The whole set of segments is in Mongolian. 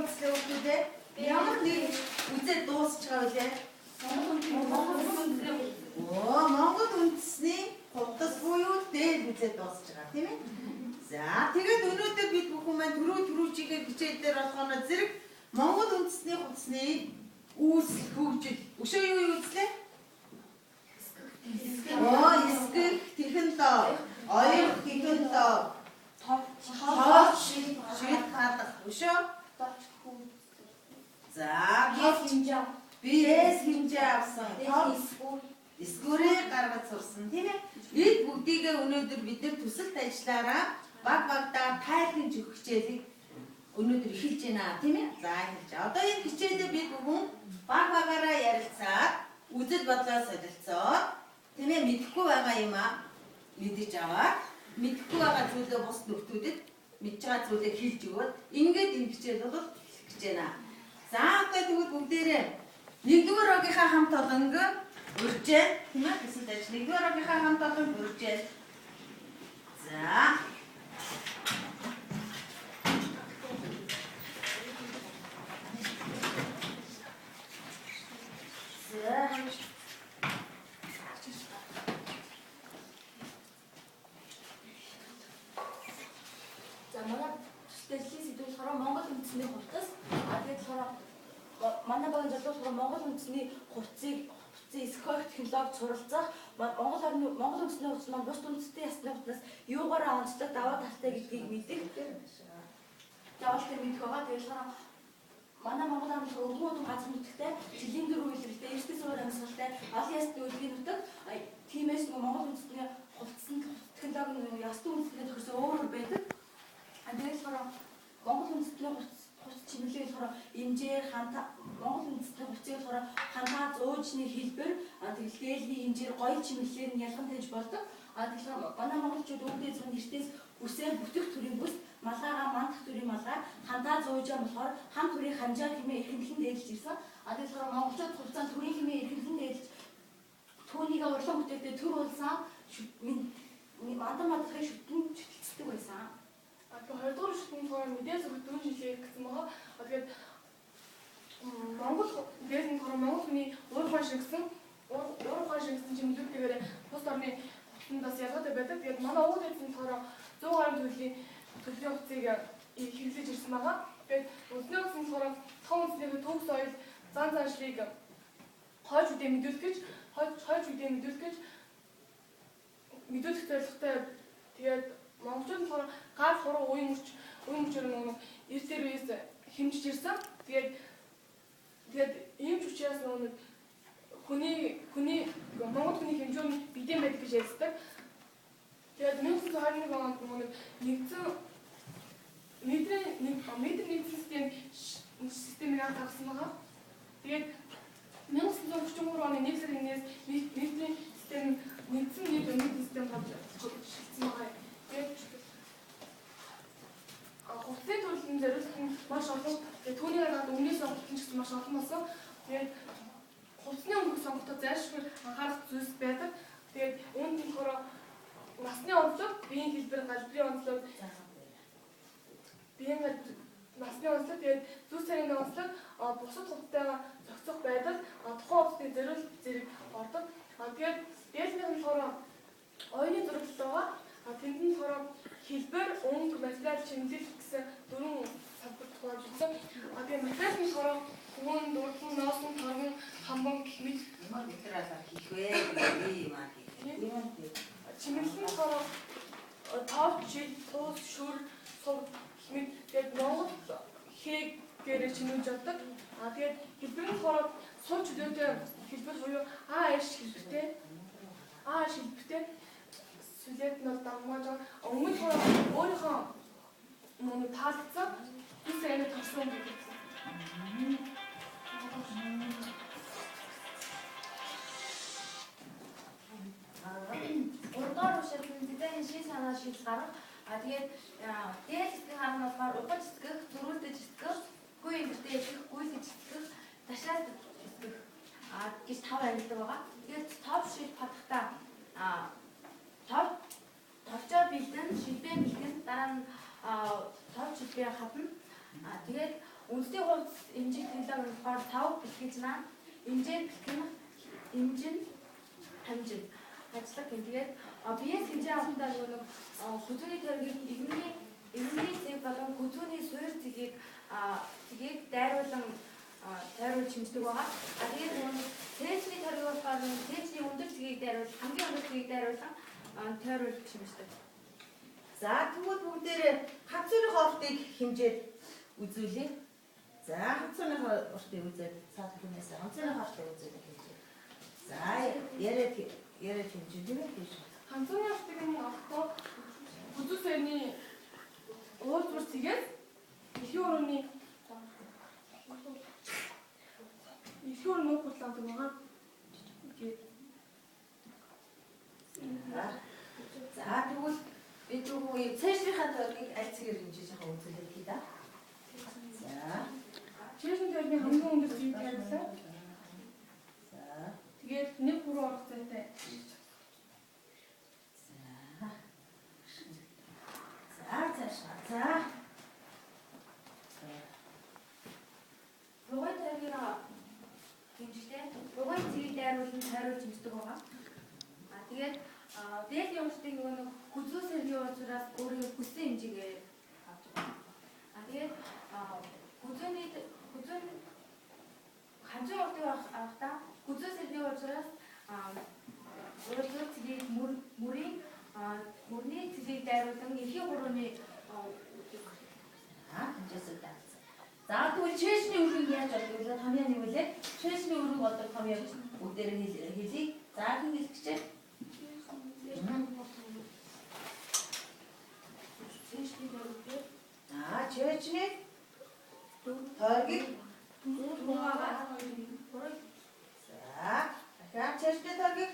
үзлээ хүүхдүүдээ? Ямар нэг үзэл дуусч байгаа вэ? Монгол үндэсний хувцас буюу дээр үзэл дуусч байгаа тийм ээ? За тэгээд өнөөдөр бид бүхэн маань түрүүчигээ хичээл дээр болгоно зэрэг Монгол үндэсний хувцсны үүсэл хөгжил. Өшөө юу үзлээ? Эсгэх, тэхэн доо, оёр тэхэн доо, тоолч, шид хадах. Өшөө? За биес хэмжээ авсан. Эсгүүрээ гаргаж сурсан тийм ээ? Эд бүгдийгээ өнөөдөр бид нар төсөлт ажиллаараа багтаа тайлхиж өгөх хичээлийг өнөөдөр эхэлж байна тийм ээ? За эхэлж. Одоо энэ хичээлээ бид бүхэн багаараа ярилцаад үзэл бодлоо солилцоод тийм ээ мэдэхгүй байгаа юм аа мэдэж аваад мэдэхгүй байгаа зүйлээ бус нөхдүүдэд мэдж байгаа зүйлээ хэлж өгөөд ингээд энэ хичээл бол эхэлж байна. За одоо тэгвэл бүгдээрээ нэгдүгээр огийнхаа хамт олонг урьжээ тийм ээ гэсэн ажил нэгдүгээр огийнхаа хамт олонг урьжээ. За манай төсөлтөлийн сэдвүүд болохоор Монгол үндэсний хувцас. Тэгээд болохоор манай багийн зорилго Монгол үндэсний хувцсыг эсгэх технологид суралцах, Монгол үндэсний хувцас маань бус үндэсний ясны хувцас юугаараа онцлог даваа талтай гэдгийг мэдэх. Заавалтай мэдэх байгаа. Тэгээд болохоор манай Монгол ам өвгөн газар нутагтай, жилийн дөрөв илэрхтэй, эртний суур амьсгалтай, олон ясны үлгийн нутаг. Тиймээс Монгол үндэсний хувцсны технологи ясны үндэсний төгсөө өөр байдаг. Тэгээд болохоор Монгол үндэсний хувцас чимэглэл болохоор эмзээр Монгол үндэсний хувцсыг болохоор хантаа зуужны хэлбэр тэгэл дээлний эмзээр гоё чимэглэлээр нь ялган тааж болдог. Тэгэхээр манай монголчууд өвдөө зүүн эртнээс үсээр бүтэх төрийн бүс малгайгаа мандах төрийн малгай хантаа зуужаа болохоор хан төрийн ханжаа хэмээн эрхэмлэн дээлж ирсэн. Тэгэхээр монголчууд хувцаанд төрийн хэмээн эрхэмлэн дээлж түүнийг урлан бүтээхдээ төр улсаа мандан мадахыг шүтэн чөлтөлцдөг байсан. Хоёрдугаар шүтний тухай мэдээ зөвлөдгөн шилжүүлэх гэсэн байгаа. Тэгээд Монгол дээд нь Монгол хүний уурхай шингэсэн чимэглүүдээр бус орны хувцсандаас ялгаатай байдаг. Тэгээд манай өвөг дээдийн болохоор 100 гаруй төрлийн хувцсыг хэрэглэж ирсэн байгаа. Тэгээд үндэсний хувцсны болохоор том үндэсний төгс соёл зан заншлыг хойж үдээ мэдүүлэх зорилготой. Тэгээд монголчууд болохоор гал хуруу уян мөчөр нэг эртээр үеэс хэмжиж ирсэн. Тэгээд ийм ч учраас нэг Монгол хүний хэмжүүн бэдэм байдаг гэж ярьдаг. Тэгээд 1921 онд нэг метр системийг анхаарсан байгаа. Тэгээд 1933 оны 1 сарын 1-ээс метрийн систем нэгдсэн нийт үндэсний систем болж шилжсэн байгаа. Тэгээд хувцсны төрлийн зориулт нь маш олон. Тэгээд түүнийг хараад өмнөөс сонголт нь гэсэн маш олон болсон. Тэгээд хувцсны өнгө сонголтод зайлшгүй анхаарах зүйлс байдаг. Тэгээд үүнд нь болохоор насны онцлог, биеийн хэлбэр, галбирын онцлог, тэгээд зүс царины онцлог, бусад хувцастайгаа зохицох байдал, тухайн хувцсны зориулт зэрэг ордог. Тэгээд дээлнийх нь болохоор оюуны зурагт байгаа. Тэнд нь болохоор хэлбэр, өнгө, материал, чимэглэл гэсэн дөрвөн салбарт хуваагдсан. Тэгээд материал нь болохоор хүн, дурдан, ноосн, торгон, хамбон гэх мэт материалаар хийх вэ? Юм аа. Чимэглэл нь болохоор топ, жил, туус, шүр, сув гэх мэт тэгээд Монгол хээгээрээ чимэглэж авдаг. Тэгээд хэлбэр нь болохоор сул чөлөөтэй хэлбэр буюу АШ хэлбэртэй. Сүлээд нь давмгааж байгаа. Өмнө нь өөрийнхөө нэг таалцсан бис энэ тарсан гэдэг. Урдаар ушаалтын зэдэний шин санаа шийдэл гарах. Тэгээд дээд хэсгийн хаан нь болохоор угаж эсгэх, зөрүүлдэж эсгэх, гүй эмгэртэй эсгэх, гүйлгэж эсгэх, ташаад эсгэх гэж 5 ангилдаг байгаа. Тэгээд топ шил хатахтаа товчоо бэлдэн, шилбэн бэлдэн, дараа нь тов шилбэн хатна. Тэгээд үндэсний хувьд эмчийг төлөв болохоор 5 бэлтгэж маань эмчээр бэлтгэх эмчин хамжин ажиллах гэх. Тэгээд биеэс хэмжээ авахдаа нэг хүзүүний төргийг игмний зэг болон хүзүүний суур зэгийг дайруулан тойруулж хэмждэг байгаа. Тэгээд цээжний төргийг болохоор цээжний өндөр зэгийг дайруул хамгийн өндөр зэгийг дайруулан тойруулж хэмждэг. За тэгвэл бүгдээрээ хацууны хоолтыг хэмжээд үзүүлье. За хацууны хоолтыг үзээд цаад хүнээс хацууны хоолтыг үзээд хэмжээ. За яриад хэмжээ гэж. Ханцууны хоолтыг нь авахгүй хүзүү сэрний уур зур цэгээд их өрөөний хурлаадаг байгаа. За тэгвэл бид нөгөө цээжлийнхаа төргийг аль цэгээр хэмжиж байгаа үзүүлэх хий да. За. Цээжний төрний хамгийн өндөр зэгийг тавьлаа. За. Тэгээд нэг бүрэн орох зайтай. За. Рогын төргийг хэмждэг. Рогын цэгийг дайруулан тойруулж хэмждэг байгаа. Тэгээд дээд юмшдыг нөгөө хүзүү сэргийн уулзраас өөрийн хүссэн хэмжээгээр авч байгаа. Тэгээд хүзүүний хажуу урдыг авахдаа хүзүү сэргийн уулзраас өөрийн цэгийг мөрний цэгийг дайруулан эхийн гурваны хэмжээсээ даасан. За тэгвэл чэшний өрийг яаж олох вэ? Томьёо нэг үлээ. Чэшний өрийг олох томьёо бүгдээр хэлье. За хэн хэлчихэ? Чэчний төргийг за дахиад чэчний төргийг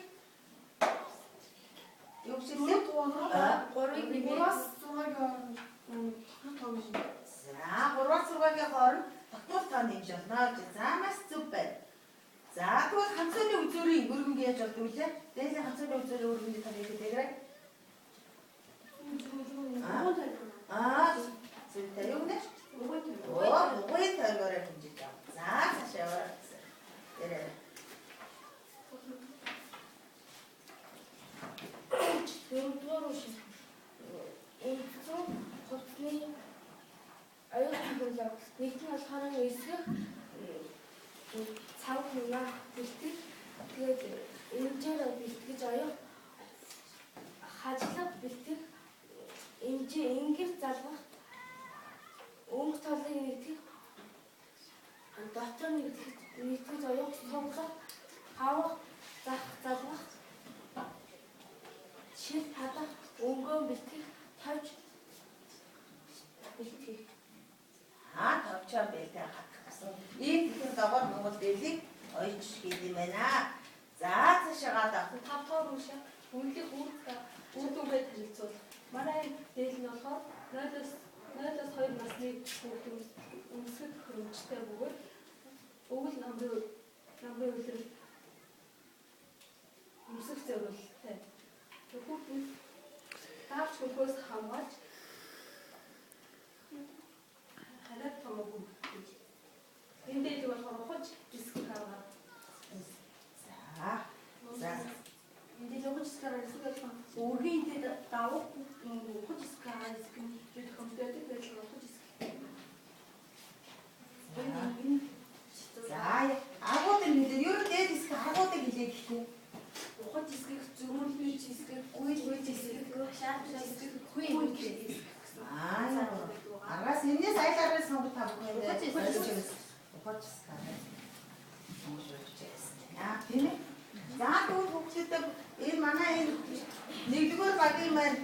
юу гэсэн Гурыг нэгээс 6-ыг за 3-6-гийн хооронд дотор тоо нэмж болно. Заамаас зүв байна. За тэгвэл ханцууны үзүүрийн өргөнг яаж болдог вэ? Дээлийн ханцууны үзүүрийн өргөний тарих гэдэгрээ. Зөвтэй юу нэ? Угой таргаараа хэмжиж байгаа. За цаашаа яваа. Ярээ. Дөрөвдүгээр үшиг. Энэцүү хувцсны аюулгүй хөлөг. Нэг нь болохоор эсрэг цав нүнаа бэлтгэж тэгээд эмчээр бэлтгэж аюул хажлах бэлтгэх эмчээ ингэр залгах өнгө толыг нэгтгэх дотор нэгтгэж аюул сонглох хавах залгах шил хадах өнгөө бэлтгэх тавж бэлтгэх тавчаа бэлтээ хатах гэсэн. Ийм тэгэхээр доогоор Монгол дэлийг ойч хийх юм байна. За цаашаа гадаа 5 дахь үшиг үнэлэх үрдүнгээ танилцуул. Манай дээл нь болохоор 0-2 насны хүүхдүүд өмсгөх хөрөмжтэй бөгөөд өвөл намрын үлрэл өмсөх зорилттой. Хүүхдүүд даавч хөлөөс хамгаалж хараад томоогүй. Энэ дээл болохоор ухаж диск гаргаад. За. Энд л ухаж диск гаргаад өргөн идээд давуу ухаж диск гаргаад бид компьютер дээр ухаж диск. За агуудыг хэлээ. Юу дээд диск агуудыг хэлээ гэхгүй. ухаж дискийг зөрүүлж дискийг гүйж дискийг шаарч дискийг хүйн диск. Араас энэс айлаараа сонгож тавих юм байна. Ухаж диск. Яа тийм ээ. За тэгвэл хүүхдүүд энэ манай энэ нэгдүгээр багийн маань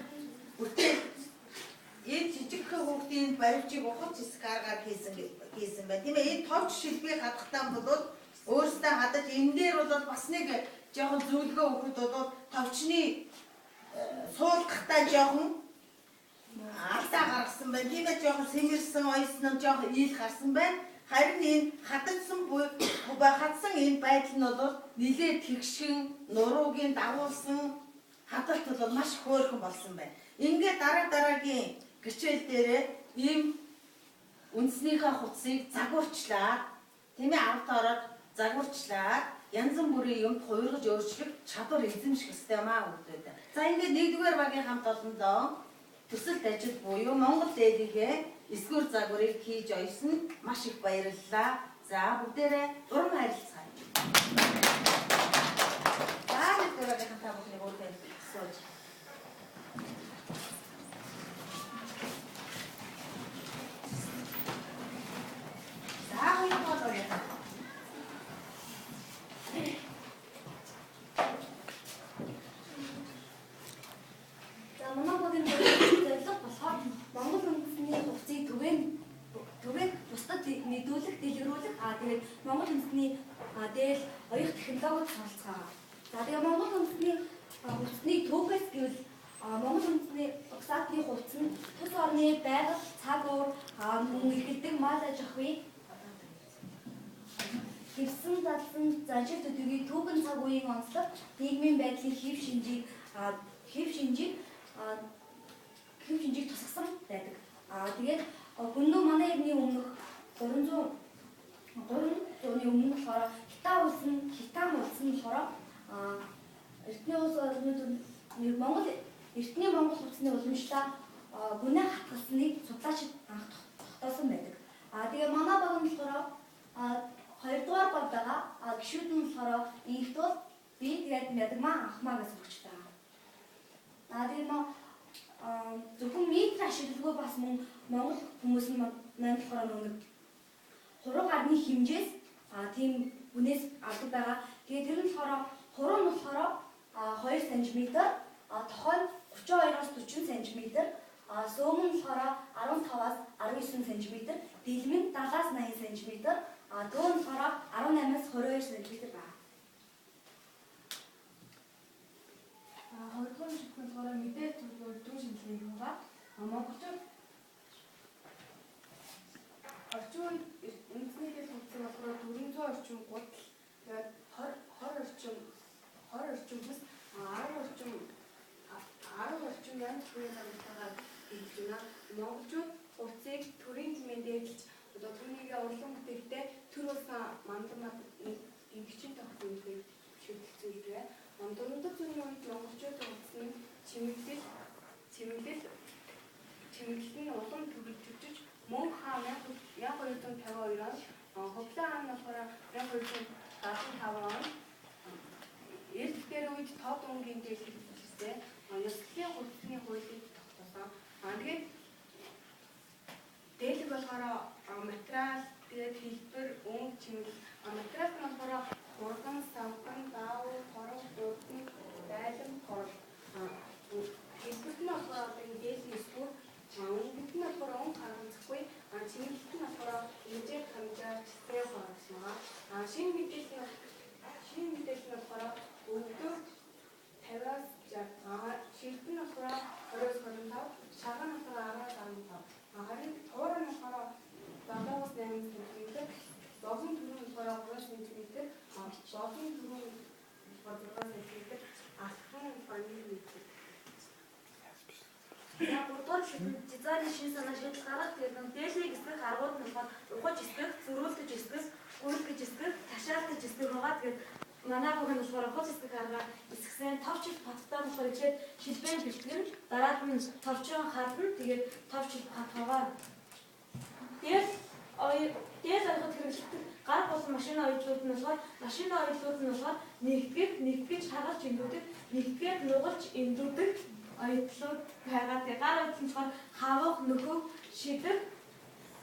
үртэй энэ жижиг хүүхдийн баримжийг ухаж диск гаргаад хийсэн байна. Тийм ээ. Энэ товч шилбэг хадахтаа бол өөрсдөө хадаж энэ дээр бол бас нэг жоохон зөвлөгөө өгөхөд бол товчны суулгахтаа жоохон алдаа гаргасан байна. Тийм ээ жоохон сэмэрсэн, ойсон, жоохон ийл гарсан байна. Харин энэ хадагдсан хадсан энэ байдал нь бол нэлээд тэгшин, нуруугийн дагуулсан хадгалт бол маш хөөрхөн болсон байна. Ингээд дараагийн гэрчээл дээрээ ийм үндснийхээ хувцсыг загварчлаад тийм ээ арга тоороор загварчлаад янз бүрийн юмд хувиргаж өөрчлөх чадвар эзэмших ёстой юм аа хүүхдүүд. За ингээд нэгдүгээр багийн хамт олондоо төсөлт ажил буюу Монгол дээлийнхээ эсгүүр загварыг хийж ойсон маш их баярлалаа. За бүгдээрээ урам харилцгаая. За нэгдүгээр багийн хамт бүхний өөрөөр сууж. За хоёрдугаар багийн хамт. Манай багийн зорилго болохоор Монгол үндэсний хувьцыг түгээн бусдад мэдүүлэх, дэлгэрүүлэх, тэгээд Монгол үндэсний дээл оёх технологид суралцгаа. За тэгээд Монгол үндэсний хувьцны түүхээс гэвэл Монгол үндэсний угсаатны хувьц нь тус орны байгаль, цаг уur, мөн эргэлдэг мал аж ахуйн хэвсэн залсан заншил төдийгүй түүхэн цаг үеийн онцлог, нийгмийн байдлын хэв шинжийг тусгасан байдаг. Тэгээд гүндүү манай эртний өмнөх 300 оны өмнө болохоор Хитан улс нь болохоор эртний улс эртний Монгол улсны уламжлалаа гүнээ хатгалсныг судлаачид анх тогтоосон байдаг. Тэгээ манай баг нь болохоор хоёрдугаар баг байгаа. Гишүүд нь болохоор ийгт бол би тэгээд мядагмаа анхмаагаас өгчтэй. Тэгээд зөвхөн метр ашигладаг бас мөн Монгол хүмүүс нь маань болохоор нэг хуруу гадны хэмжээс тийм үнээс авдаг байгаа. Тэгээд тэр нь болохоор хуруу нь болохоор 2 см, тохой 32-аас 40 см, сөөм нь болохоор 15-аас 19 см, дэлгэм нь 70-аас 80 см, дөө нь болохоор 18-аас 22 см байна. Хоёрдугаар шигтгэл болохоор мэдээлэл төлөвлөлт дүү шинжилгээ хийгаа. Монголчууд орчин үед үндэсний дээл хувьцаа болохоор 400 орчим гудал, тэгээд 20 орчим бүс 10 орчим янз бүрийн байгууллагаар хийж байна. Монголчууд хувьцыг төрийн хэмжээнд дээдлж одоо түүнийг урлан бүтээхдээ төр улсын мандамад ингчийн тогтсон гэдэг шийдэлцсэн байна. Дундад зууны үед монголчууд хувьцны чимэглэл нь улам төвчж мөн хаа 1252 он Хувлаа хаан болохоор 1275 он эрт дээр үед тод өнгийн дээл хэлсэн. Ёслолын хувьцны хуулийг тогтоосон. Тэгээд дээлэг болохоор материал, тэгээд хэлбэр, өнгө, чимэглэл. Материал нь болохоор урган, савхан, даавар, хорон, дурдан, байлан, гол. Хэлбэрт нь болохоор энэ дээлийн эсвэр, өнгөт нь болохоор өнгө харамцахгүй, чимэглэлт нь болохоор хэмжээ хамжаар читрээ хороолсон. Шинэ мэдээлэл нь болохоор өвдөр 50-аас 60, шилбэр нь болохоор 20-25, шаган нь болохоор 10-15. Харин туур нь болохоор 7-аас 8 см, зовлон төрийн болохоор 3 см, зовлон төрийн болохоор 6 см, алхан болохоор 1 м. Гурдугаар дизайны шин санаа шийдэл гаргах гэдэг дээшний эсрэг аргууд нь болохоор ухаж эсрэг, зөрүүлдэж эсрэг, гүйлгэж эсрэг, ташаалтаж эсрэг байгаа. Тэгээд манай бүхэн болохоор ухаж эсрэг арга эсгсэн товчл баттай болохоор ихэд шилбэн бэлтгэн дараад нь товчон хатна. Тэгээд товчл бат байгаа. Дээд аргад хэрэглэдэг гар болон машины оюутлууд нь болохоор нэгтгэж хагалж эндүүдэг, нэгтгээд нугалж эндүүдэг оюутлууд байгаа. Тэгээд гар оюутл нь болохоор хавах, нөхөг, шидэг,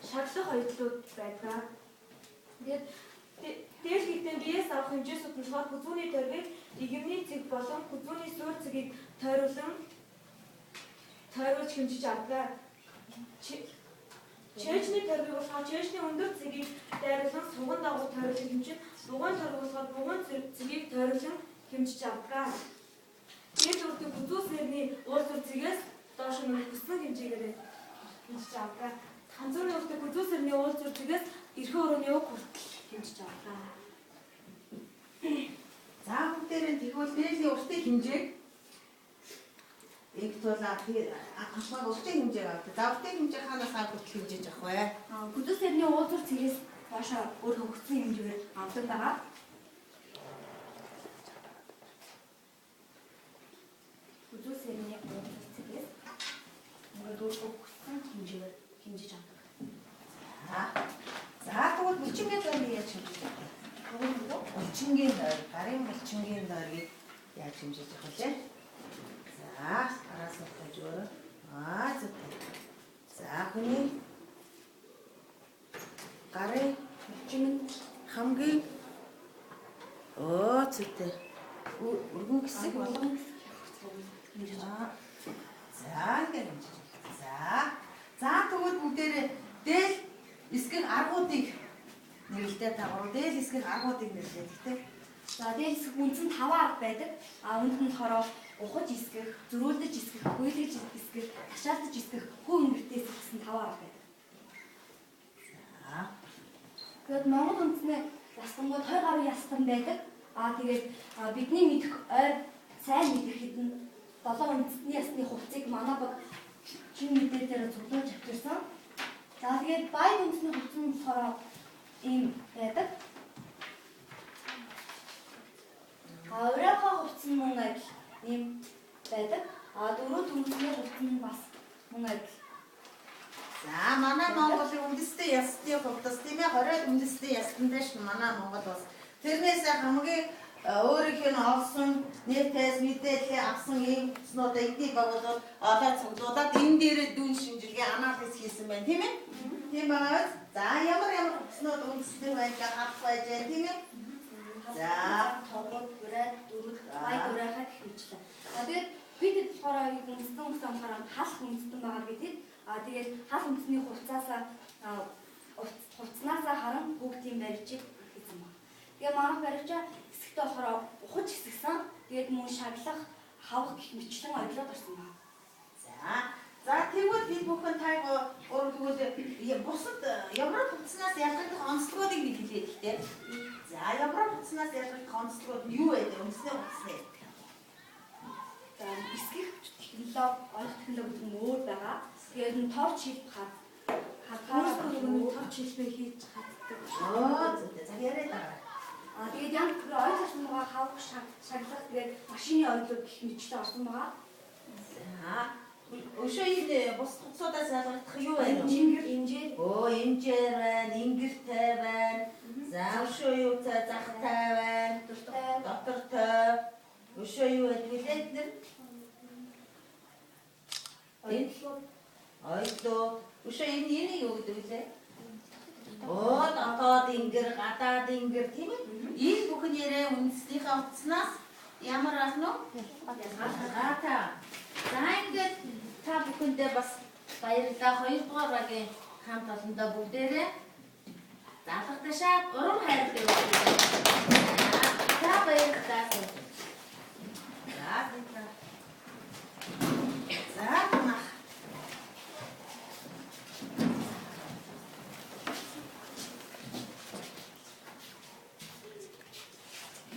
шаглах оюутлууд байдаг. Тэгээд дээлхийдэн биеэс авах хэмжээсүүд нь болохоор хүзүүний торгийг, игэмний цэг болон хүзүүний сүүр цэгийг тойруулж хэмжиж авдаг. Чэжний торгийг болохоор чэжний өндөр цэгийг дайруулан суган дагуу тойруулж хэмжиж, бугуун торг болохоор бугуун цэгийг тойруулан хэмжиж авдаг. Дээд үрдийн хүзүү сэрний уул зүр цэгээс доош нь хүссэн хэмжээгээр хэмжиж авдаг. Ханзууны үрдийн хүзүү сэрний уул зүр цэгээс эрхээ өрөөний уг хүртэл хэмжиж авдаг. За бүгдээрээ тэгвэл дээлийн уртын хэмжээг Их тулаа анхмаг уртын хэмжээг авдаг. За уртын хэмжээ хаанаас авах хэмжээж авах вэ? Гүдүүс сэрний уулзуур цэгээс доошоо өөр хөгжсөн хэмжээгээр авдаг байгаа. Гүдүүс сэрний уулзуур цэгээс өөр хөгжсөн хэмжээгээр хэмжиж авдаг. За тэгвэл булчингийн дойрыг яаж хэмжиж авах вэ? Булчингийн дойр, гарын булчингийн дойрыг яаж хэмжиж авах вэ? За, араас нь тавьж өгөө. Зөв. За, хүний гарын булчингийн хамгийн зүйтэй. Өргөн хэсэг болгон. За, ингэж хэмжиж. За тэгвэл бүгдээрээ дээл эсгэх аргуудыг нэрлэдэг тагур. Дээл эсгэх аргуудыг нэрлэдэг тийм. За дээл эсгэх үндсэн 5 арга байдаг. Үүнд нь болохоор ухаж эсгэх, зөрүүлдэж эсгэх, хуйлгаж эсгэх, ташаалтаж эсгэх, хүү өнгөртөө эсгэх гэсэн 5 арга байдаг. За. Тэгэд Монгол үндэсний ястангууд 2 гаруй ястан байдаг. Тэгээд бидний мэдэх сайн мэдэх хэдэн 7 үндэсний ясны хувцсыг манай баг чин мэдээлэлээр цуглуулж авчирсан. За тэгээд баян үндэсний хувцс нь болохоор ийм байдаг. Урайхаа хувцс нь мөн адил ийм байдаг. Дөрөв үндэсний хувцс нь бас мөн адил. За манай Монголын үндэсний ясны хувцас тийм ээ 20 үндэсний ястан дэш манай Монгол бас тэрнээс хамгийн өөрийнх нь олсон нийтээс мэдээлэл авсан ийм хувцснууд эдний байгууллагууд одоо цуглуулад энэ дээр дүн шинжилгээ анализ хийсэн байна тийм ээ. Тийм байна. За ямар хувцснууд үндэсний байлгаа авах байж байна тийм ээ. За тогод бүрээ дөрөв бай бүрээхаа гэх мэтлээ. Тэгээд бид болохоор үндэстэн болохоор хал үндэстэн байгаа гэдэг. Тэгээд хал үндэсний хувцаасаа харан бүгдийн барьжиг хийсэн байна. Тэгээд манайх барьжаа эсэгтэй болохоор ухаж эсгсэн. Тэгээд мөн шаглах, хавах гэх мэтлэн ойлоод орсон байна. За тэгвэл бид бүхэн тайг тэгвэл бусад Европ хувцснаас ялгагдах онцлогуудыг бид хэлээд ихтэй. За Европ хувцснаас ялгагдах онцлогууд нь юу вэ? Үндэсний хувцсны. За эсгэх технологи, ойлгох технологи гэдэг нь өөр байгаа. Тэгээд нь торч хийх хадгалах нөгөө торч хийлбэ хийж хаддаг. Зөв. За яриад байгаа. Тэгээд яг ойлгох юмгаа хавах, шаглах тэгээд машины ойлоо гэх мэтлээ орсон байгаа. За өшөө энэ бус хувцсуудаас ялгагдах юу вэ? Инжир. Инжир байна, ингэртэй байна. За өшөө юу захтай байна, дотортой. Өшөө юу гэдэг вэ? Ойлоо. Өшөө энийг юу гэдэг вэ? Дотоод ингэр, гадаад ингэр тийм ээ. Энэ бүхэн ярээ үндэснийхээ хувцснаас ямар ах нь? Ялгаатай. За ингээд та бүхэндээ бас баярлалаа. 2 дугаар багийн хамт олондоо бүгдээрээ залгах ташаа урам хайртай байна. За баярлалаа. За танах.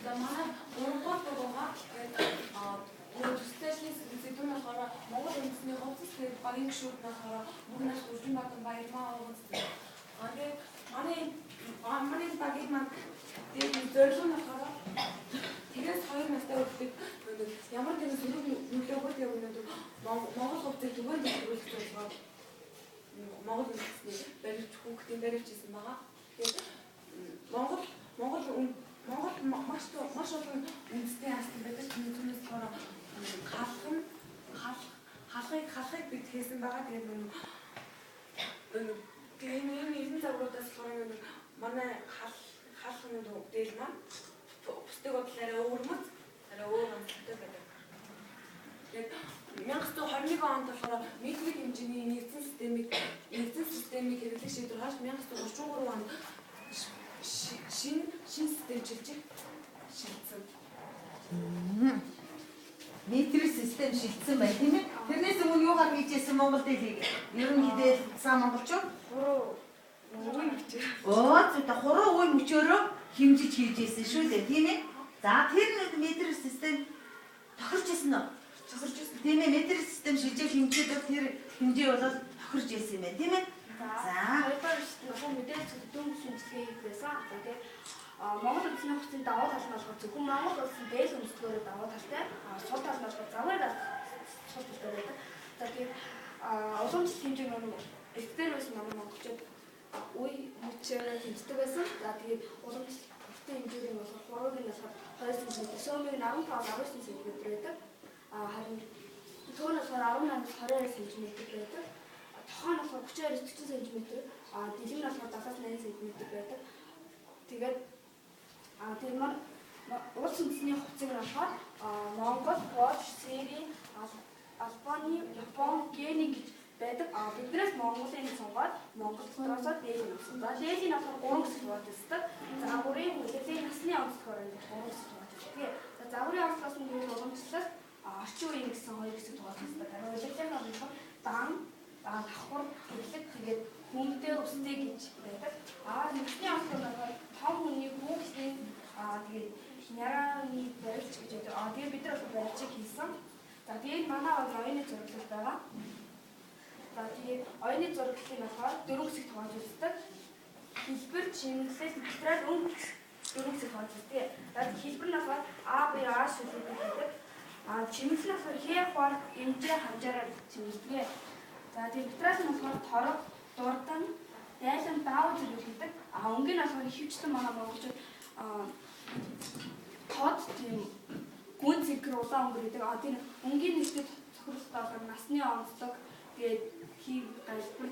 Манай ургуул байгаа төсөлтийн сэдвүүн болохоор Монгол үндэсний хувцас гээд багийн гишүүд болохоор бүгнээс үржин багтан баярмаа уулзсан. Тэгээд манай багийн маань тэгээд зорилго нь болохоор тэгээс 2 настай хүүхдүүд ямар нэгэн сөрөг нөлөөгөө явуулдаг Монгол хувцсыг түгээн зөвлөх зорилгоор Монгол үндэсний баримт хүүхдийн баримт хийсэн байгаа. Тэгээд Монгол маш олон үндэсний ястан байдаг. Түүнээс болохоор халахыг бид хийсэн байгаа. Тэгээд энэ загваруудаас болохоор манай халах дээл маань бусдыг бодлоо өөрмөц арай өөр онцлогтой байдаг. Тэгээд 1921 онд болохоор метрик хэмжээний нэгдсэн системийг хэрэглэх шийдвэр гарч 1933 онд шин систем шилжсэн. Метрик систем шилжсэн бай тийм ээ. Тэрнээс өмнө юугаар хийжсэн Монгол дэлийг ерөнхийдөө сайн монголчууд хуруу үе мөчөөрөө хэмжиж хийжсэн шүү дээ тийм ээ. За тэр метрик систем тохирч ирсэн үү? Тийм ээ, метр систем шилжих хэмжээд бол тэр хэмжээ болоод тохирж ирсэн юм байна, тийм ээ? За. Хоёрдугаар нь мэдээлэл дөнгөж шинжилгээ хийх байсан. За тэгээд Монгол үндэсний хурцын давуу тал нь болохоор зөвхөн Монгол улсын дээл үндэслэлээр давуу талтай, сул тал нь болохоор загвар сул талтай байдаг. За тэгээд уламжлалт хэмжээ нэг экстер байсан монголчууд үе мөчөөр хэмждэг байсан. За тэгээд уламжлалт хэмжээ нь болохоор 3-ыг нь болохоор 2 см, сөөмийг 15-10 см байдаг. Харин төөнөөс 18-аас 22 см байдаг. Тохоо нь болохоор 32-40 см, дэлгэр нь болохоор 7-8 см байдаг. Тэгээд тэр улс үндэсний хувцсыг нь болохоор Монгол, Польш, Сери, Албани, Япон, Кени гэж байдаг. Биднээс Монголын сонгоод Монгол дотроосоо дээд өгсөн. За дээдийн болохоор 3 хэсэг хуваагддаг. Загварын хүлээлийн насны онцлогоор 3 хэсэг хуваагддаг. За загварын онцлогоос нь уламжлалт орчин үеийн гэсэн 2 хэсэг хуваагддаг. Хүлээлийн онцлог дан, давхар, хүлээг тэгээд хүнтэй өстэй гэж байдаг. Нэгний онцлог нь том хүний хүн гэсэн тэгээд хиняраны барилж гэж байдаг. Тэгээд бид нар бол барилжийг хийсэн. За тэгээд манай бол оюуны зураглал байгаа. За тэгээд оюуны зураглалыг болохоор 4 хэсэгт хуваагддаг. Хэлбэр, чимэглэл, материал, өнгө 4 хэсэгт хуваагддаг. За хэлбэр нь болохоор А, Б, А шүлэг гэдэг. Чимэглэл нь болохоор хэр эмчээ хавжаараа чимэглэдэг. За тэгээд материал нь болохоор торог, дурдан, дайлан, даав зэрэг гэдэг. Өнгө нь болохоор ихэвчлэн манай монголчууд тод тийм гүн зэгэр улаан өнгө гэдэг. Тэр өнгийн нэгтэй тохируулалтаар насны онцлог тэгээд хийх галбар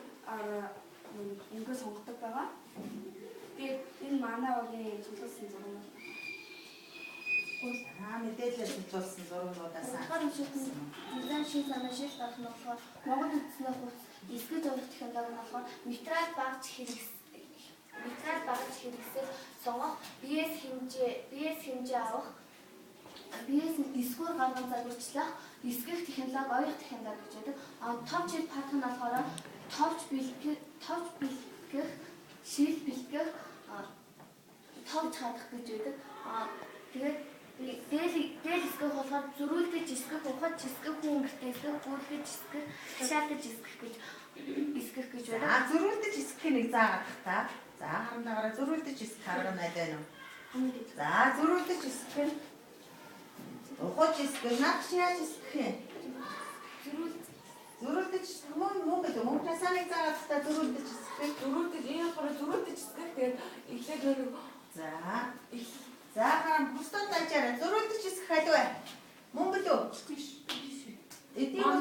өнгөө сонгодог байгаа. Тэгээд энэ манай багийн цуглуулсан зураг нь. Мэдээлэл цуглуулсан зургуудаас дизайн шин санаа шиг болох нь болохоор Монгол үндэсний хувьд эсгэж урах технологи нь болохоор материал багж хэрэгсэл сонгох, биеэс хэмжээ авах, биеэс эсгүүр гарган загварчлах, эсгэх технологи, оёх технологи гэж байдаг. Товч патх нь болохоор товч бэлтгэх, шил бэлтгэх, товч хадах гэж байдаг. Тэгээд дээл эсгэх болохоор зөрүүлдэж эсгэх, ухаж эсгэх, хүн гэртээ эсгэх, гүйлгэж эсгэх, шаардаж эсгэх гэж байна. Зөрүүлдэж эсгэх нэг заагаад та. За харамдаагаараа зөрүүлдэж эсгэх арга нь байна уу? За зөрүүлдэж эсгэх нь ухаж эсгэх, наад чи яаж эсгэх юм? Зөрүүлдэж мөн гэдэг мөн тасаныг заагаад та зөрүүлдэж эсгэх. Зөрүүлдэж энэ болохоор зөрүүлдэж эсгэх тэгээд эхлээд нэг За харам бусдад дажаараа зөрүүлдэж эсгэх халиваа. Мөн билүү? Эдийн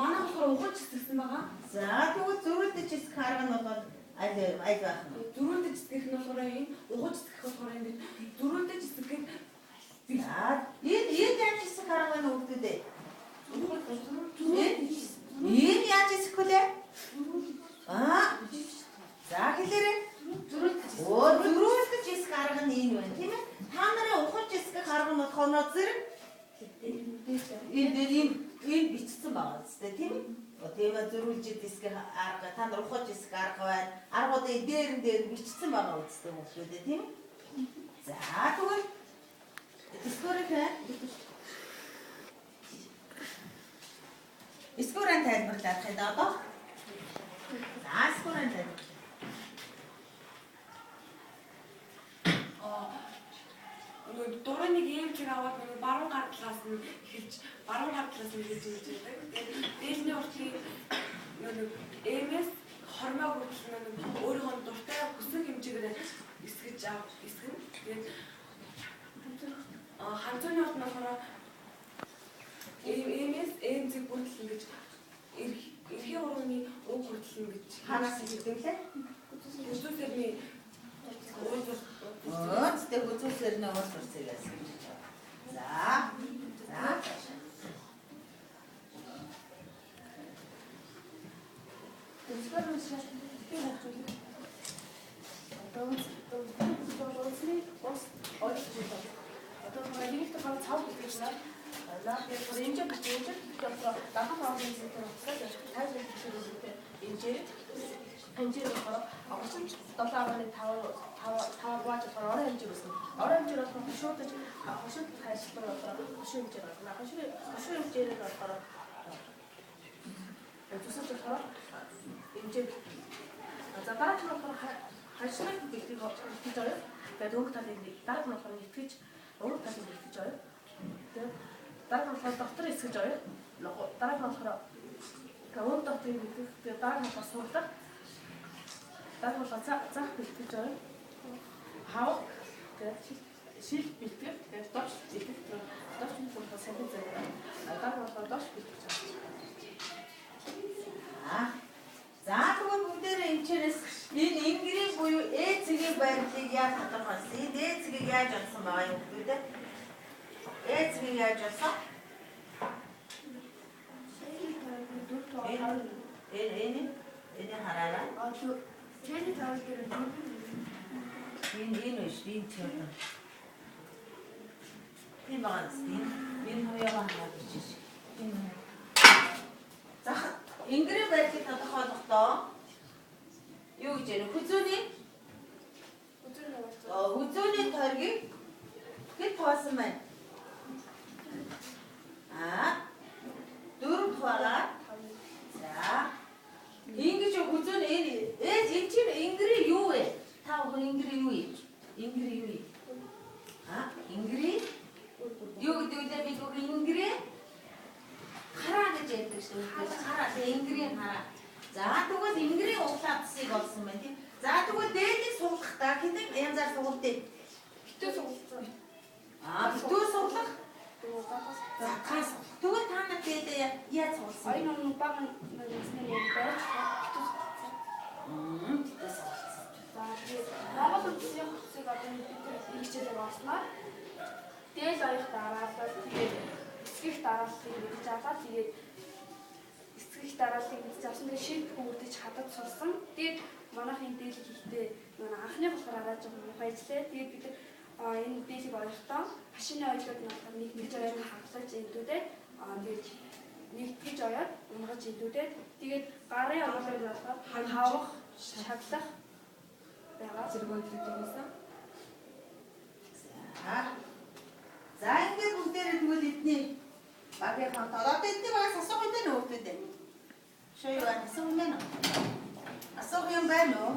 манай болохоор ухаж эсгэсэн байгаа. За тэгвэл зөрүүлдэж эсгэх арга нь бол аль байх нь? Зөрүүлдэж эсгэх нь болохоор энэ, ухаж эсгэх болохоор ингэж зөрүүлдэж эсгэх. За энэ яаж эсгэх арга нь өгдөө? Энэ яаж эсгэх вэ? За хэлээрэй. Зөрүүлдэж эсгэх арга нь энэ байна, тийм ээ? Та нарын ухаж эсгэх арга нь болохоор зэрэг энэ бичсэн байгаа зү, тийм ээ? Тэгээд зөрүүлж эсгэх арга, та нар ухаж эсгэх арга байна. Аргуудын дээр бичсэн байгаа үстэй хүмүүс үү, тийм ээ? За тэгвэл Скорын тайлбарлах юм одоо. За скорын тайлбар. Дурын нэг юм чиг аваад баруун гар талаас нь эхэлж хийж байдаг. Дээлний уртлыг эмээс хормоо хүртэл өөрийнхөө дуртай хүсэх хэмжээгээр эсгэж эсгэн. Тэгээд ханцууны урт нь болохоор эмээс эмзэг хүртэл ингэж эрхийн урганы уг хүртэл ингэж ханаас хэлдэг лээ. Хүсүүсэрний тэгээд хүсүүсэр нь уус урцгаас. За. Хэмжээ болохоор 37.5 яаж болохоор орон хэмжээр үүснэ. Орон хэмжээр болохоор хошуудаж хайшлах болохоор хошуу хэмжээр байна. Хошуу хэмжээрээр болохоор зүсэж болохоор хэмжээ. За дараач нь болохоор хайшлах гэдгийг хэлж байгаа. Тэгээд өөр талын дараа нь болохоор итгэж өөр талын итгэж байгаа. Тэгээд дараа нь болохоор доктор эсгэж байгаа. Дараа нь болохоор өөр докторыг итгэх. Тэгээд дараа нь болохоор сурлах. Дараа нь болохоор заах бэлтгэж байгаа. Хавх тэгээд шил бэлтгэх. Тэгээд доош итгэх. Доош нь болохоор сайн зэрэг. Дараа нь болохоор доош бэлтгэж байгаа. За тэгвэл бүгдээрээ энэчнээс энэ ингрийн буюу цэгийн байрлалыг яаж тодорхойлсон? Энэ цэгийг яаж олсон байгаа юм бүгдээ? Цэгийг яаж олсон? Энэ хараарай. Тэний тавал дээр Энэ үш энэ чөлөө. Тийм байгаа зү. Энэ хоёроо хараад бичиж. За ингрийн байдлыг тодорхойлохдоо юу гэж ярив? Хүзүүний тойргийг хэд хуваасан байна? 4 хуваагаар. За ингэж хүзүүн энэ чинь ингри юу вэ? Та бүхэн ингри юу вэ? Ингри юу вэ? Ингри юу гэдэг вэ? Би зөвхөн ингри хараа гэж ярьдаг шүү дээ. Хараа ингрийн хараа. За тэгвэл ингрийн углаадсыг олсон байна тийм. За тэгвэл дээдийг суглахдаа хэдэн янзаар сугалдээ? Битүү сугалцсан. Битүү суглах. За тас. Тэгвэл та нар дээдээ яаж сугалсан? Ой нэг баг нэсний байж битүү сугалцсан. Битүү сугалцсан. За тэгээд Монгол улсын хөтсийг одоо бид хичээлээр олсноор дээл оёх дараалал тэгээд эсгэх дарааллыг мэдж аваад тэгээд эсгэх дарааллыг мэдж авсан тэгээд шийд хүмүүдэж хадад сурсан. Тэгээд манайхын дээл хийхдээ анхны болохоор арай жоохон мухайжлаа. Тэгээд бид энэ дээлийг оёхдоо машины оёлууд нь болохоор нэг ойр хавлаж эндүүдээ тэгээд нэгтгэж оёод унгаж эндүүдээ тэгээд гарын оёлууд нь болохоор хавах, шаглах байгаа зэрэгүүдтэй байсан. За ингээд бүгдээрээ тэгвэл эдний багийн хамтаа. Одоо эдний багаас асуух юм байна уу хүүхдүүд? Шоо юу асуух юм байна уу? Асуух юм байна уу?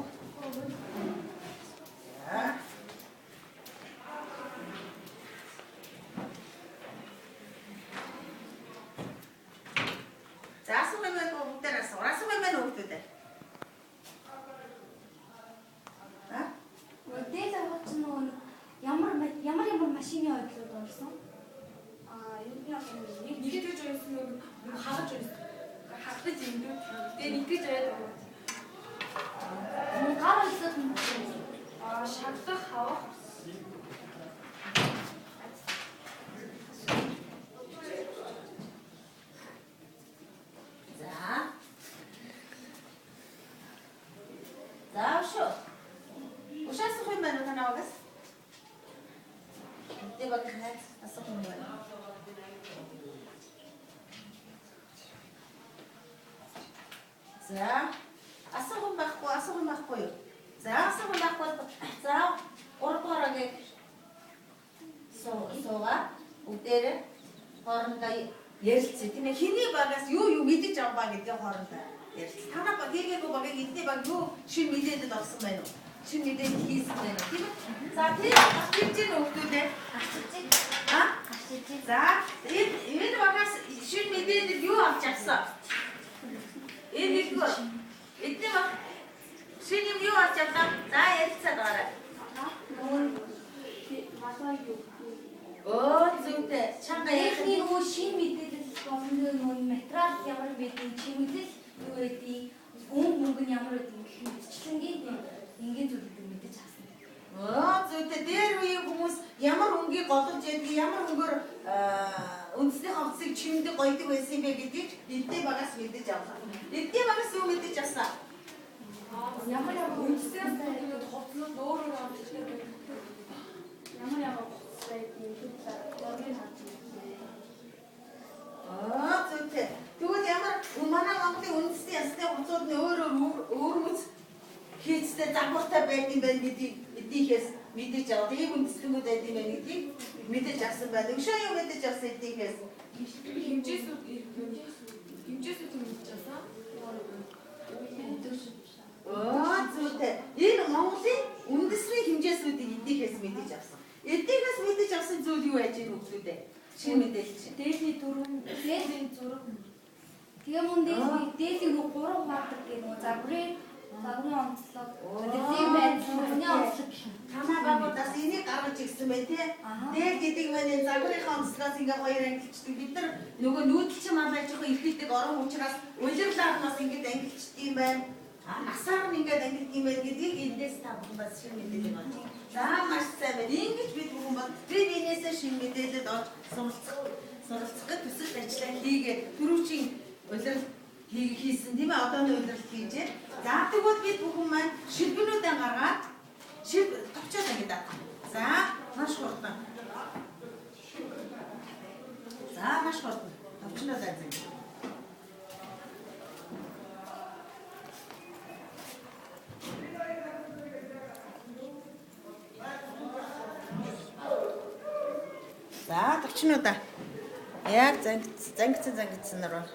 За асуух юм байна уу бүгдээр асуух. Асуух юм байна уу хүүхдүүд? дээл авах чинь ямар машины оёдлууд орсон? Юу нэг нэгтгэж ойсон нэг хагаж ойсон. Хагаж эндүүд. Тэгээ нэгтгэж ойд байгаа. Гар оёлууд нь Шаглах, хавах. За шүү. Ушаасах юм байна уу танаагаас? Тэ баг хайц асуух юм байна. За асуух юм байхгүй юу? За асуух юм байхгүй. За 3 дугаарыг суугаа бүгдээрээ хоорондоо ярилцъя. Тийм ээ хиний багаас юу мэдэж аваа гэдгийг хоорондоо ярилцъя. Танаа баг хийгээгүй багийг эдний баг юу шин мэдээдэд олсон байна уу? Шин мэдээд хийсэн байна уу? Тийм ээ. За тийм асууж ийн өгдөөдөө асууж. За энэ багаас шин мэдээдэд юу авч авсан? Энэ нэггүй. Эдний баг шин юм юу авч авсан? За ярилцаад гараа. Зүйтэй. Чанга Эхний нөгөө шин мэдээлэл болон материал ямар байдгийг чимэглэл юу байдгийг мөнгө нь ямар байдгийг гэх мэтчлэнгийн энгийн зүйлүүдийг мэдэж авсан. Зүйтэй. Дээр үеийн хүмүүс ямар өнгийг голж ядгийг ямар өнгөөр үндэсний хавцыг чимдэг гоёдаг байсан бэ гэдгийг эдний багаас мэдэж авлаа. Эдний багаас юу мэдэж авсан? Ямар үндэсний хоцлол өөр амжилттай байдаг. Ямар байдгийг дөрвийн хавц. Зүйтэй. Тэгвэл ямар манай Монголын үндэсний ясны хувцууд нь өөр мэт хийцтэй загвартай байдаг юм байна гэдгийг эднийхээс мэдээж аваад ийм үндэслэгүүд байд юм байна гэдгийг мэдээж авсан байна. Өгшөө юу мэдээж авсан эднийхээс? хэмжээсүүд мэдчихсэн. Зүйтэй. Энэ Монголын үндэсний хэмжээсүүдийг эднийхээс мэдээж авсан. Эднийхээс мэдээж авсан зүйл юу байж гэнэ хүмүүдээ? Шинэ мэдээлэл чинь. Дээлийн зураг. Тэгээ мөн дээлийн рүү 3 хувадаг гэх юм уу? Загварын онцлог. Дээлийн байдлын онцлог гэх юм. Танай байгууллагаас энийг гаргаж ирсэн бай тээ. Дээр гэдэг маань загварынхаа онцлогоос ингээ хоёр ангилчдаг. Бид нар нөгөө нүүдэлчин мал аж ахуй эрхэлдэг орон учраас улирлаар нас ингээд ангилчдаг юм байна. Насаар нь ингээд ангилдаг юм байна гэдгийг эндээс та бүхэн бас шинэ мэдээлэл олж. За маш сайн байна. Ингэж бид бүхэн бол бид энээсээ шинэ мэдээлэл олж суралцах гэж төсөл ажиллаа хийгээд түрүүчийн улирал хийсэн тийм ээ одооны улирал хийжээ. За тэгвэл бид бүхэн маань шилбэнүүдээ гаргаад товчоод ангидаа. За маш хурдан. Товчноо зайзан. За товчноо. Яг зангидсан нар байна.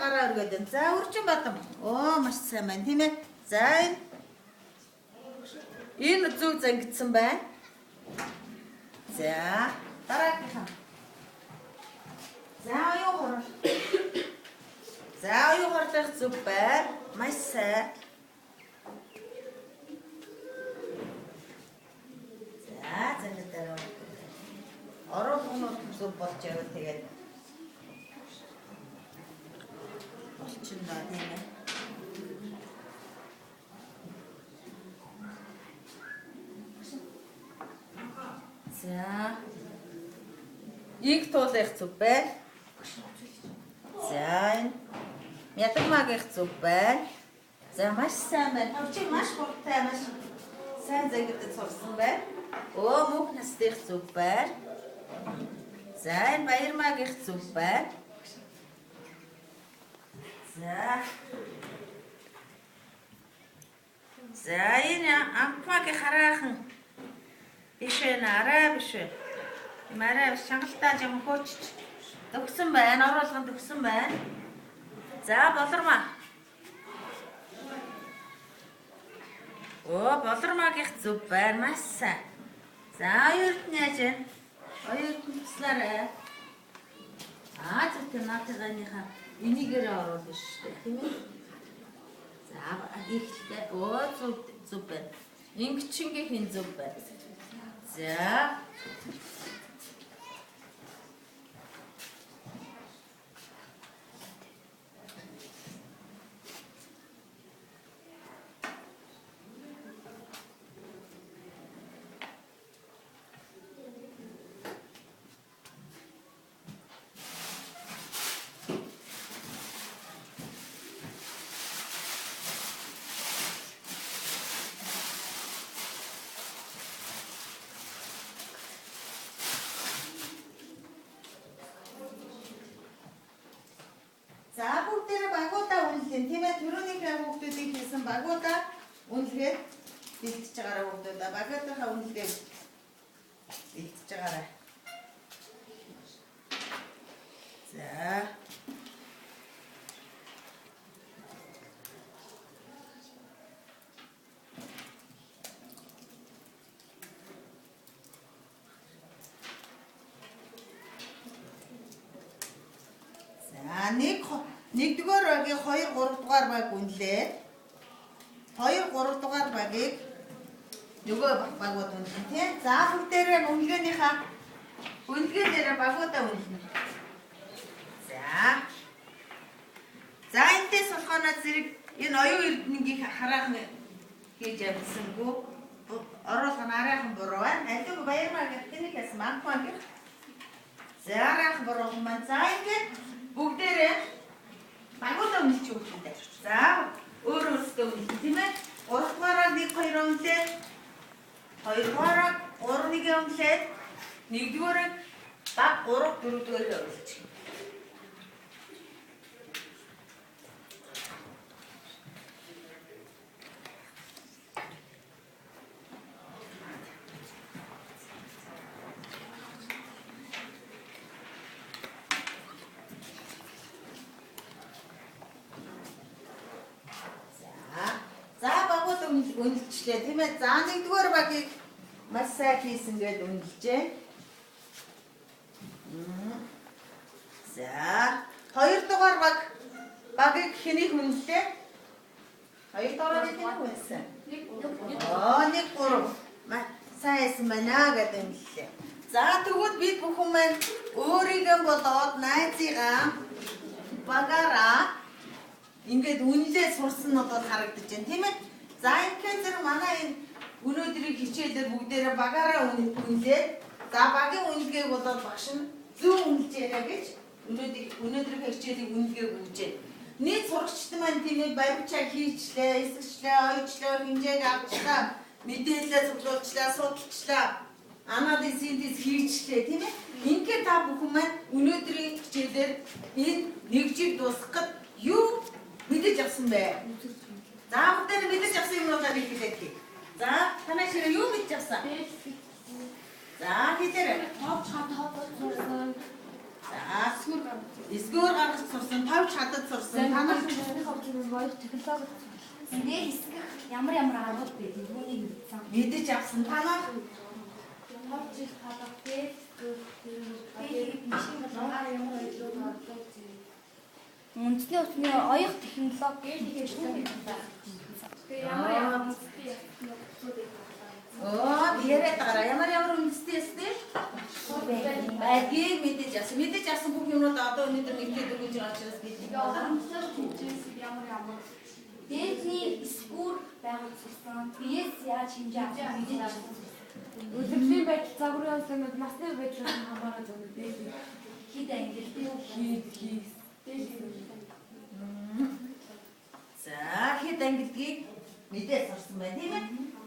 гараа өргөдөн. За үржин бадам. Оо маш сайн байна тийм ээ. За энэ зүг зангидсан байна. За дараагийнхан. За юу хор. За юу хорлох зүг байна. Маш сайн. За зангидаа. Орон зүг болж явал тэгээд болчихно тийм ээ. За их туулах зүг байна. За ядагмагийнх зүг байна. За маш сайн байна. Товчиг маш хурдтай маш сайн зангидаж сурсан байна. Оо мөнх насных зүг байна. За энэ баярмагийнх зүг байна. За энэ амтмагийн хараахан биш ээ арай биш ээ. Мараа шангалтай жам хөөч төгсөн байна. Оруулган төгсөн байна. За болормаа. Оо болормагийнх зүг байна. Маш сайн. За оюурд яаж вэ? Оюурд туслаарай. Зөвхөн наатайганыхаа энийгээр оруулна шүү дээ, тийм ээ. За ихтэй оо зүг байна. Ингэчингийн хин зүг байна. За бүгдээрээ багуудаа үнэлэн тийм ээ. Төрөөнийхөө хүүхдүүдийг хийсэн багуудаа үнэлгээд бэлтэж байгаараа хүүхдүүдаа багуудаа үнэлгээд бэлтэж байгаараа. За 1-р багийг 2, 3 дугаар баг үнэлээд 2, 3 дугаар багийг нөгөө багууд үнэлнэ тийм. За бүгдээрээ үнэлгээнийхээ багуудаа үнэлнэ. За энэс болохоос зэрэг энэ оюун эрдэнэгийг хараахан хийж явуулсангүй оруулах нь арайхан буруу байна. Алиг баярмаа гэх тэнийг яасан манхмаа гэх. За арайхан буруу юм байна. За ингээд бүгдээрээ багуудаа үнэлж өгөх юм. За өөрөөсөө үнэлнэ тийм ээ. 3 дугаараа 1, 2 үнэлээд 2 дугаараа 3, 1 үнэлээд 1-р баг 3, 4-р үнэлж. Үнэлжлээ тийм ээ. За 1-р багийг маш сайн хийсэн гэж үнэлжээ. За 2 дугаар багийг хэнийг үнэллээ? 2 дугаарыг хэнийг үнэлсэн? 1, 3. Сайн хийсэн байна гэдэг үнэллээ. За тэгвэл бид бүхэн маань өөрийгөө болоод найзыгаа багаараа ингээд үнэлээ сурсан нь одоо харагдаж байна тийм ээ. За ингээд зэрэг манай энэ өнөөдрийн хичээлээр бүгдээрээ багаараа үнэлээд за багийн үнэлгээг болоод багш нь зөв үнэлж яриа гэж өнөөдрийн хичээлийг үнэлгээг өгч байна. Нийт сурагчид маань тийм ээ баримтчаа хийчлээ, эсгэжлээ, ойчлоо, хэмжээг авчлаа, мэдээлэлээ цуглуулчлаа, судалчлаа, анализ хийчлээ тийм ээ. Ингээд та бүхэн маань өнөөдрийн хичээлээр энэ нэг жиг дуусгахад юу мэдэж авсан бэ? За бүгдээ мэдэж авсан юмудаа нэг хэлээдээ. За танай ширээ юу мэдэж авсан? За хэлээрэй. Товч хатад сурсан. За эсгүүр гаргаж сурсан, товч хатад сурсан. Танай Техникийн боёо технологи сурсан. Нэр хэсгэх ямар аргууд байдгийг үүнийг мэдсэн. мэдэж авсан. Танай Товч хатад тэгээд машин болоод ямар ойлголт орлоо. Үндэсний утасны оёх технологи гэж хэлсэн. Ямар яриад байгаа. Ямар үндэстэй ястэй? Багийг мэдэж авсан. Мэдэж авсан бүх юмнууд одоо өнөөдөр нэгтгэж өгч байгаа учраас бид ямар дээдний эсгүүр байгуулж сурсан. Биес яаж хэмжээ авсан мэдэж авсан. Үлэмжийн байдал, загварын онцлогнууд, насны байдлаас хамаарат өгдөг. Хэд ангил За хэд ангилдгийг мэдээ сурсан байна тийм ээ.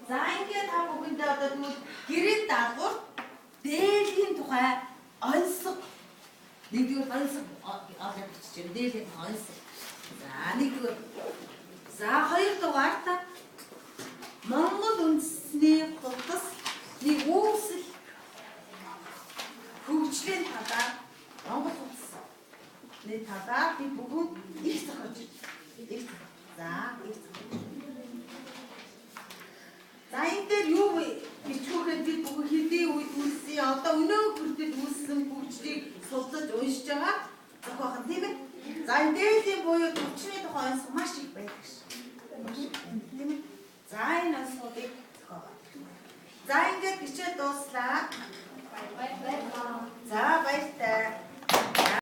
За ингээд та бүхэндээ одоо тэгвэл гэрээ даалгавар дээлийн тухай онцлог 1-р онцлог олгож байна. Дээлийн онцлог. За 1-р. За 2 дугаарт Монгол үндэсний хувцасны үүсэл хөгжлийн талаар Монгол үндэсний талаар бид бүхэн их зохиож байна. За энэ дээр юу бичгүүхэд бид бүхэн хэдийн үед үлсэн одоо өнөө хүртэл үлсэн хөгжлийг судлаж уншиж байгаа зохиохон тийм ээ. За энэ дээдлийн буюу төвчний тухай онцлог маш их байдаг ш. Тийм ээ. За энэ онцлогыг зохиогоо. За ингээд бичээд дууслаа.